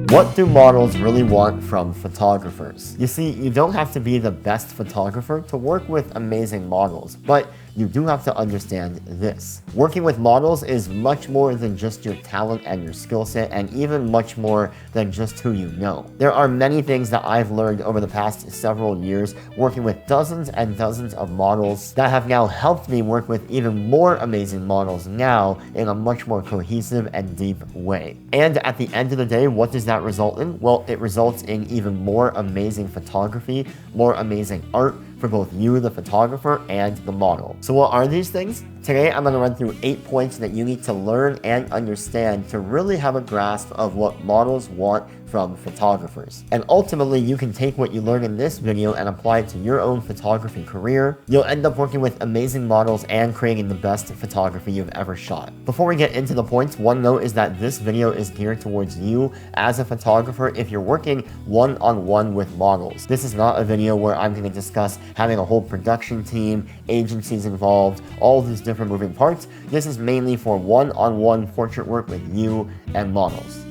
What do models really want from photographers? You see, you don't have to be the best photographer to work with amazing models, but you do have to understand this. Working with models is much more than just your talent and your skill set, and even much more than just who you know. There are many things that I've learned over the past several years working with dozens and dozens of models that have now helped me work with even more amazing models now in a much more cohesive and deep way. And at the end of the day, what does that result in? Well, it results in even more amazing photography, more amazing art, for both you, the photographer, and the model. So what are these things? Today, I'm gonna run through 8 points that you need to learn and understand to really have a grasp of what models want from photographers. And ultimately, you can take what you learn in this video and apply it to your own photography career. You'll end up working with amazing models and creating the best photography you've ever shot. Before we get into the points, one note is that this video is geared towards you as a photographer if you're working one-on-one with models. This is not a video where I'm gonna discuss having a whole production team, agencies involved, all these different moving parts. This is mainly for one-on-one portrait work with you and models.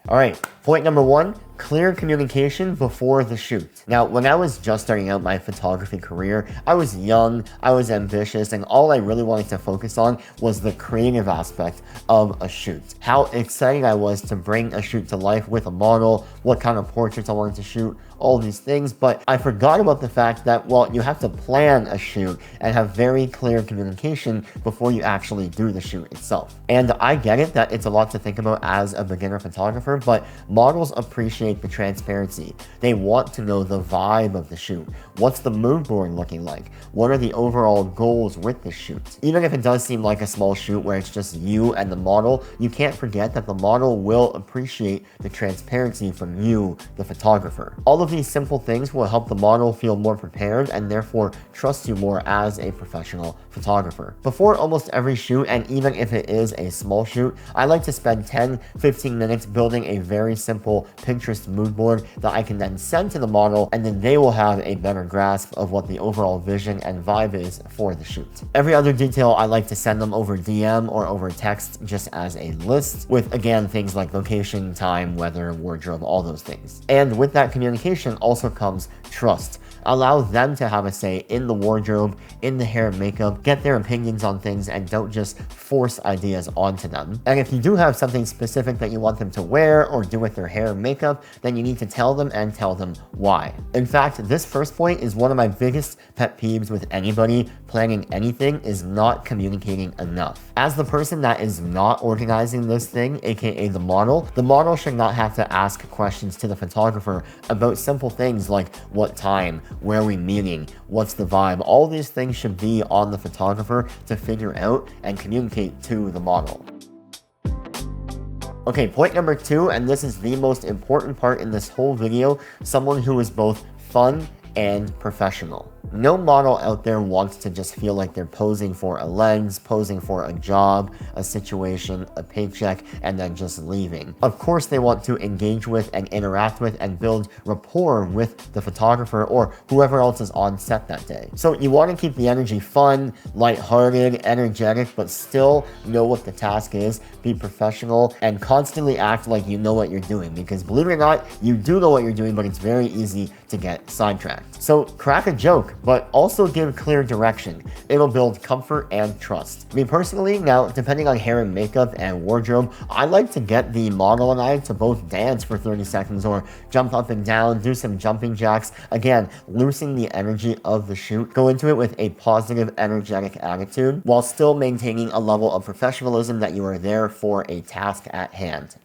All right, point number 1, clear communication before the shoot. Now, when I was just starting out my photography career, I was young, I was ambitious, and all I really wanted to focus on was the creative aspect of a shoot. How exciting I was to bring a shoot to life with a model, what kind of portraits I wanted to shoot, all these things, but I forgot about the fact that, well, you have to plan a shoot and have very clear communication before you actually do the shoot itself. And I get it that it's a lot to think about as a beginner photographer, but models appreciate the transparency. They want to know the vibe of the shoot. What's the mood board looking like? What are the overall goals with the shoot? Even if it does seem like a small shoot where it's just you and the model, you can't forget that the model will appreciate the transparency from you, the photographer. All of these simple things will help the model feel more prepared and therefore trust you more as a professional photographer. Before almost every shoot, and even if it is a small shoot, I like to spend 10-15 minutes building a very simple Pinterest mood board that I can then send to the model, and then they will have a better grasp of what the overall vision and vibe is for the shoot. Every other detail I like to send them over DM or over text just as a list with, again, things like location, time, weather, wardrobe, all those things. And with that communication also comes trust. Allow them to have a say in the wardrobe, in the hair and makeup, get their opinions on things, and don't just force ideas onto them. And if you do have something specific that you want them to wear or do with their hair and makeup, then you need to tell them and tell them why. In fact, this first point is one of my biggest pet peeves with anybody planning anything, is not communicating enough. As the person that is not organizing this thing, aka the model should not have to ask questions to the photographer about simple things like what time, where are we meeting, what's the vibe. All these things should be on the photographer to figure out and communicate to the model. Okay, point number 2, and this is the most important part in this whole video, someone who is both fun and professional. No model out there wants to just feel like they're posing for a lens, posing for a job, a situation, a paycheck, and then just leaving. Of course, they want to engage with and interact with and build rapport with the photographer or whoever else is on set that day. So you want to keep the energy fun, lighthearted, energetic, but still know what the task is, be professional, and constantly act like you know what you're doing, because believe it or not, you do know what you're doing, but it's very easy to get sidetracked. So crack a joke, but also give clear direction. It'll build comfort and trust. Me personally, now, depending on hair and makeup and wardrobe, I like to get the model and I to both dance for 30 seconds or jump up and down, do some jumping jacks. Again, loosen the energy of the shoot. Go into it with a positive, energetic attitude while still maintaining a level of professionalism that you are there for a task at hand.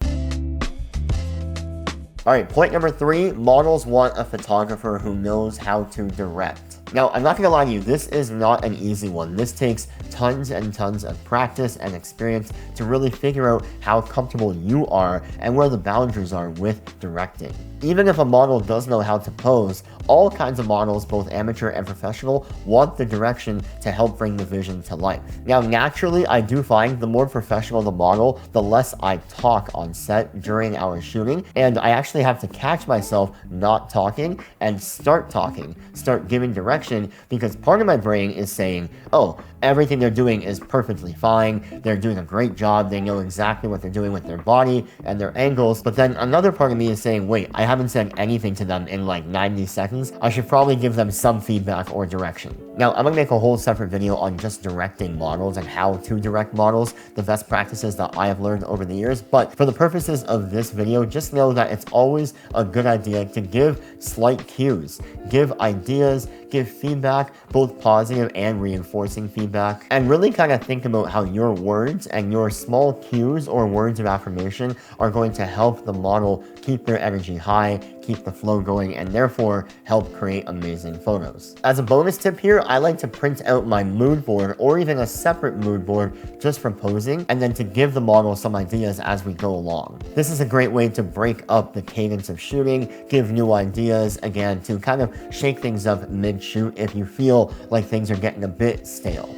All right, point number 3, models want a photographer who knows how to direct. Now, I'm not gonna lie to you, this is not an easy one. This takes tons and tons of practice and experience to really figure out how comfortable you are and where the boundaries are with directing. Even if a model does know how to pose, all kinds of models, both amateur and professional, want the direction to help bring the vision to life. Now, naturally, I do find the more professional the model, the less I talk on set during our shooting, and I actually have to catch myself not talking and start talking, start giving direction, because part of my brain is saying, oh, everything they're doing is perfectly fine, they're doing a great job, they know exactly what they're doing with their body and their angles, but then another part of me is saying, wait, I haven't said anything to them in like 90 seconds, I should probably give them some feedback or direction. Now, I'm gonna make a whole separate video on just directing models and how to direct models, the best practices that I have learned over the years, but for the purposes of this video, just know that it's always a good idea to give slight cues, give ideas, give feedback, both positive and reinforcing feedback, and really kind of think about how your words and your small cues or words of affirmation are going to help the model keep their energy high, keep the flow going, and therefore help create amazing photos. As a bonus tip here, I like to print out my mood board or even a separate mood board just for posing, and then to give the model some ideas as we go along. This is a great way to break up the cadence of shooting, give new ideas, again, to kind of shake things up mid-shoot if you feel like things are getting a bit stale.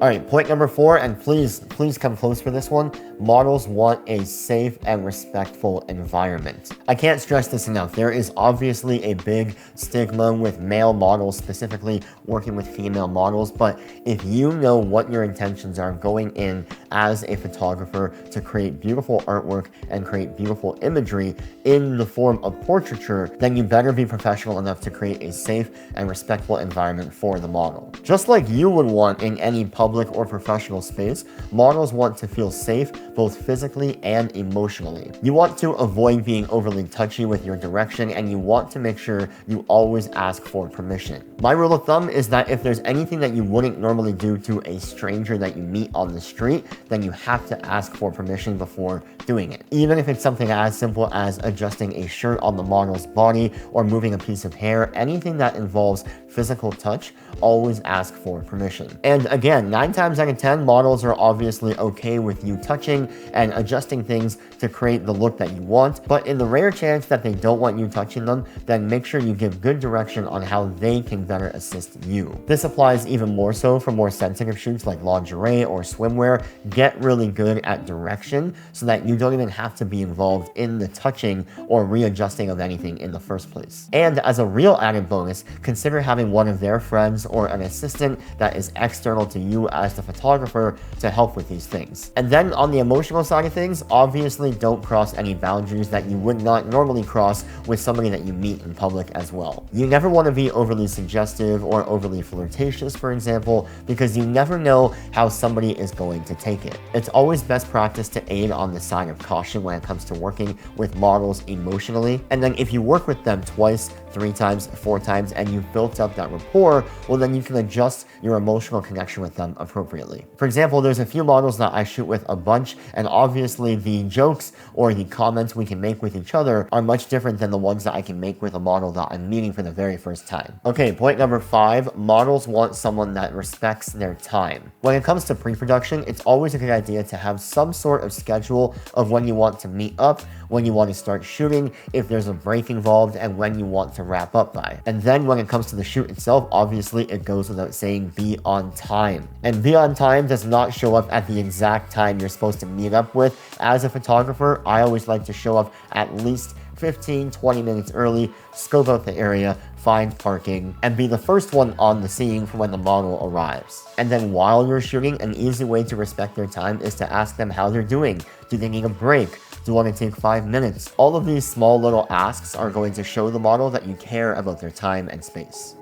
All right, point number 4, and please come close for this one. Models want a safe and respectful environment. I can't stress this enough. There is obviously a big stigma with male models, specifically working with female models, but if you know what your intentions are going in as a photographer to create beautiful artwork and create beautiful imagery in the form of portraiture, then you better be professional enough to create a safe and respectful environment for the model. Just like you would want in any public or professional space, models want to feel safe both physically and emotionally. You want to avoid being overly touchy with your direction, and you want to make sure you always ask for permission. My rule of thumb is that if there's anything that you wouldn't normally do to a stranger that you meet on the street, then you have to ask for permission before doing it. Even if it's something as simple as adjusting a shirt on the model's body or moving a piece of hair, anything that involves physical touch, always ask for permission. And again, 9 times out of 10, models are obviously okay with you touching and adjusting things to create the look that you want, but in the rare chance that they don't want you touching them, then make sure you give good direction on how they can better assist you. This applies even more so for more sensitive shoots like lingerie or swimwear. Get really good at direction so that you don't even have to be involved in the touching or readjusting of anything in the first place. And as a real added bonus, consider having one of their friends or an assistant that is external to you as the photographer to help with these things. And then on the emotional side of things, obviously don't cross any boundaries that you would not normally cross with somebody that you meet in public as well. You never want to be overly suggestive or overly flirtatious, for example, because you never know how somebody is going to take it. It's always best practice to aid on the side of caution when it comes to working with models emotionally. And then if you work with them twice, 3 times, 4 times, and you've built up that rapport, well, then you can adjust your emotional connection with them appropriately. For example, there's a few models that I shoot with a bunch, and obviously the jokes or the comments we can make with each other are much different than the ones that I can make with a model that I'm meeting for the very first time. Okay, point number 5, models want someone that respects their time. When it comes to pre-production, it's always a good idea to have some sort of schedule of when you want to meet up, when you want to start shooting, if there's a break involved, and when you want to wrap up by. And then when it comes to the shoot itself, obviously it goes without saying, be on time. And be on time does not show up at the exact time you're supposed to meet up with. As a photographer, I always like to show up at least 15-20 minutes early, scope out the area, find parking, and be the first one on the scene for when the model arrives. And then while you're shooting, an easy way to respect their time is to ask them how they're doing. Do they need a break? Do you want to take 5 minutes? All of these small little asks are going to show the model that you care about their time and space.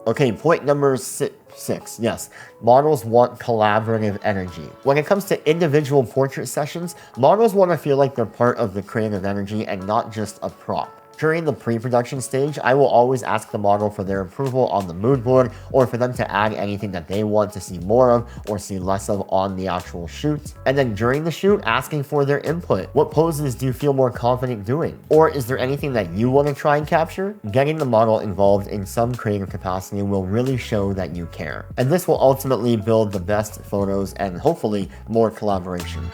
Okay, point number 6, yes, models want collaborative energy. When it comes to individual portrait sessions, models want to feel like they're part of the creative energy and not just a prop. During the pre-production stage, I will always ask the model for their approval on the mood board, or for them to add anything that they want to see more of or see less of on the actual shoot. And then during the shoot, asking for their input. What poses do you feel more confident doing? Or is there anything that you want to try and capture? Getting the model involved in some creative capacity will really show that you care. And this will ultimately build the best photos and hopefully more collaboration.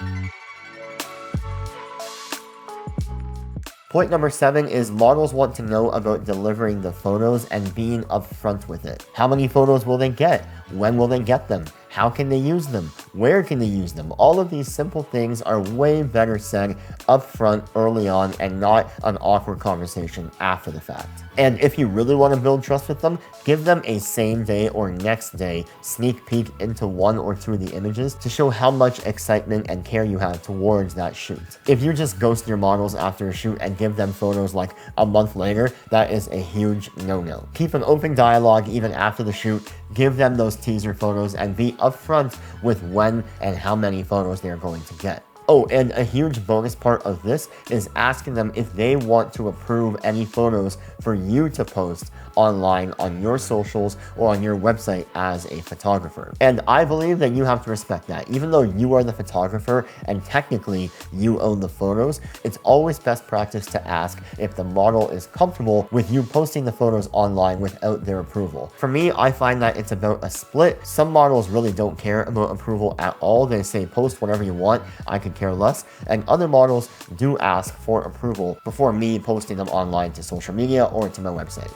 Point number 7 is models want to know about delivering the photos and being upfront with it. How many photos will they get? When will they get them? How can they use them? Where can they use them? All of these simple things are way better said upfront early on and not an awkward conversation after the fact. And if you really want to build trust with them, give them a same day or next day sneak peek into 1 or 2 of the images to show how much excitement and care you have towards that shoot. If you just ghost your models after a shoot and give them photos like a month later, that is a huge no-no. Keep an open dialogue even after the shoot, give them those teaser photos, and be upfront with when and how many photos they are going to get. Oh, and a huge bonus part of this is asking them if they want to approve any photos for you to post online on your socials or on your website as a photographer. And I believe that you have to respect that. Even though you are the photographer and technically you own the photos, it's always best practice to ask if the model is comfortable with you posting the photos online without their approval. For me, I find that it's about a split. Some models really don't care about approval at all. They say post whatever you want, I could care less. And other models do ask for approval before me posting them online to social media or to my website.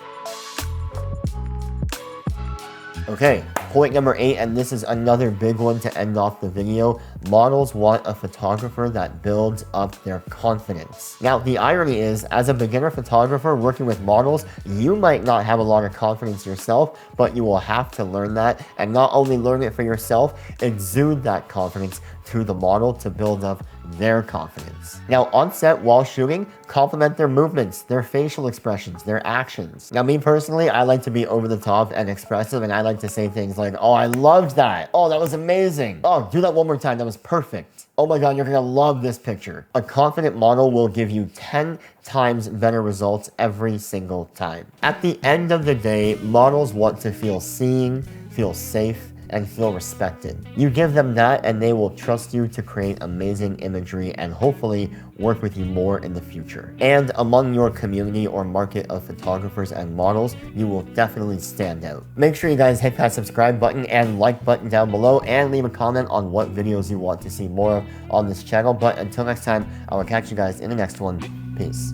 Okay, point number 8, and this is another big one to end off the video. Models want a photographer that builds up their confidence. Now, the irony is, as a beginner photographer working with models, you might not have a lot of confidence yourself, but you will have to learn that, and not only learn it for yourself, exude that confidence to the model to build up their confidence. Now, on set while shooting, compliment their movements, their facial expressions, their actions. Now, me personally, I like to be over the top and expressive, and I like to say things like, oh, I loved that. Oh, that was amazing. Oh, do that one more time. That was perfect. Oh my God, you're gonna love this picture. A confident model will give you 10 times better results every single time. At the end of the day, models want to feel seen, feel safe, and feel respected. You give them that and they will trust you to create amazing imagery and hopefully work with you more in the future. And among your community or market of photographers and models, you will definitely stand out. Make sure you guys hit that subscribe button and like button down below and leave a comment on what videos you want to see more of on this channel. But until next time, I will catch you guys in the next one. Peace.